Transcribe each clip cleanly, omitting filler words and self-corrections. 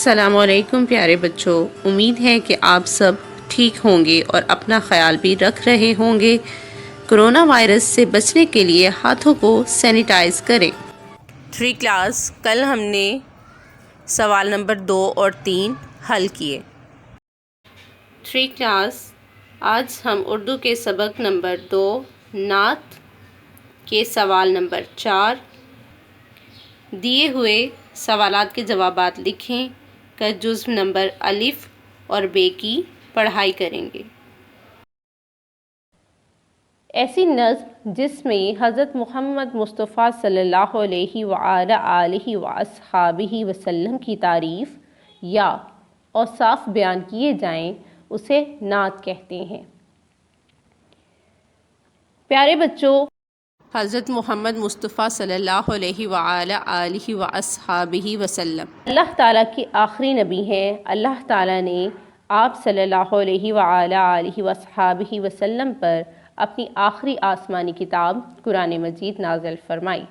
السلام علیکم پیارے بچوں، امید ہے کہ آپ سب ٹھیک ہوں گے اور اپنا خیال بھی رکھ رہے ہوں گے۔ کرونا وائرس سے بچنے کے لیے ہاتھوں کو سینیٹائز کریں۔ 3 کلاس کل ہم نے سوال نمبر 2 اور 3 حل کیے۔ 3 کلاس آج ہم اردو کے سبق نمبر 2 نعت کے سوال نمبر 4 دیے ہوئے سوالات کے جوابات لکھیں کا جزو نمبر الف اور بے کی پڑھائی کریں گے۔ ایسی نظم جس میں حضرت محمد مصطفیٰ صلی اللہ علیہ وآلہ وصحبہ وسلم کی تعریف یا اوصاف بیان کیے جائیں اسے نعت کہتے ہیں۔ پیارے بچوں، حضرت محمد مصطفیٰ صلی اللہ علیہ وآلہ وصحبہ وسلم اللہ تعالیٰ کے آخری نبی ہیں۔ اللہ تعالیٰ نے آپ صلی اللہ علیہ وآلہ وصحبہ وسلم پر اپنی آخری آسمانی کتاب قرآن مجید نازل فرمائی۔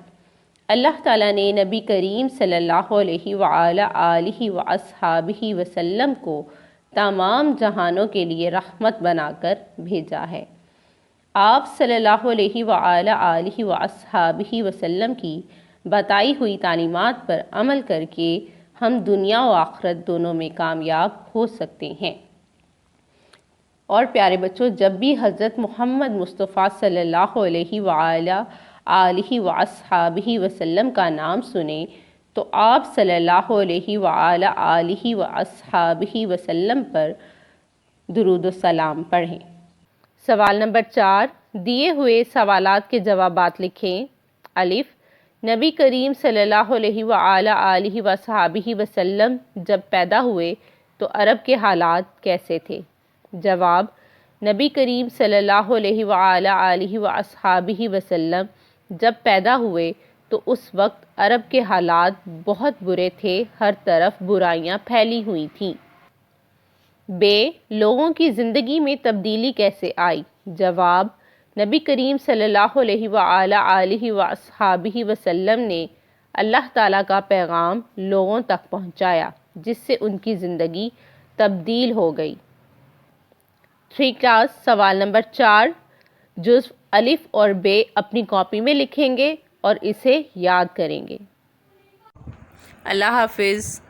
اللہ تعالیٰ نے نبی کریم صلی اللہ علیہ وآلہ وصحبہ وسلم کو تمام جہانوں کے لیے رحمت بنا کر بھیجا ہے۔ آپ صلی اللہ علیہ وآلہ وصحبہ وسلم کی بتائی ہوئی تعلیمات پر عمل کر کے ہم دنیا و آخرت دونوں میں کامیاب ہو سکتے ہیں۔ اور پیارے بچوں، جب بھی حضرت محمد مصطفیٰ صلی اللہ علیہ وآلہ وصحبہ وسلم کا نام سنیں تو آپ صلی اللہ علیہ وآلہ وصحبہ وسلم پر درود و سلام پڑھیں۔ سوال نمبر 4 دیے ہوئے سوالات کے جوابات لکھیں۔ الف نبی کریم صلی اللہ علیہ وآلہ وصحبہ وسلم جب پیدا ہوئے تو عرب کے حالات کیسے تھے؟ جواب نبی کریم صلی اللہ علیہ وآلہ وصحبہ وسلم جب پیدا ہوئے تو اس وقت عرب کے حالات بہت برے تھے، ہر طرف برائیاں پھیلی ہوئی تھیں۔ ب لوگوں کی زندگی میں تبدیلی کیسے آئی؟ جواب نبی کریم صلی اللہ علیہ وآلہ وصحبہ وسلم نے اللہ تعالیٰ کا پیغام لوگوں تک پہنچایا جس سے ان کی زندگی تبدیل ہو گئی۔ 3 کلاس سوال نمبر 4 جزو الف اور بے اپنی کاپی میں لکھیں گے اور اسے یاد کریں گے۔ اللہ حافظ۔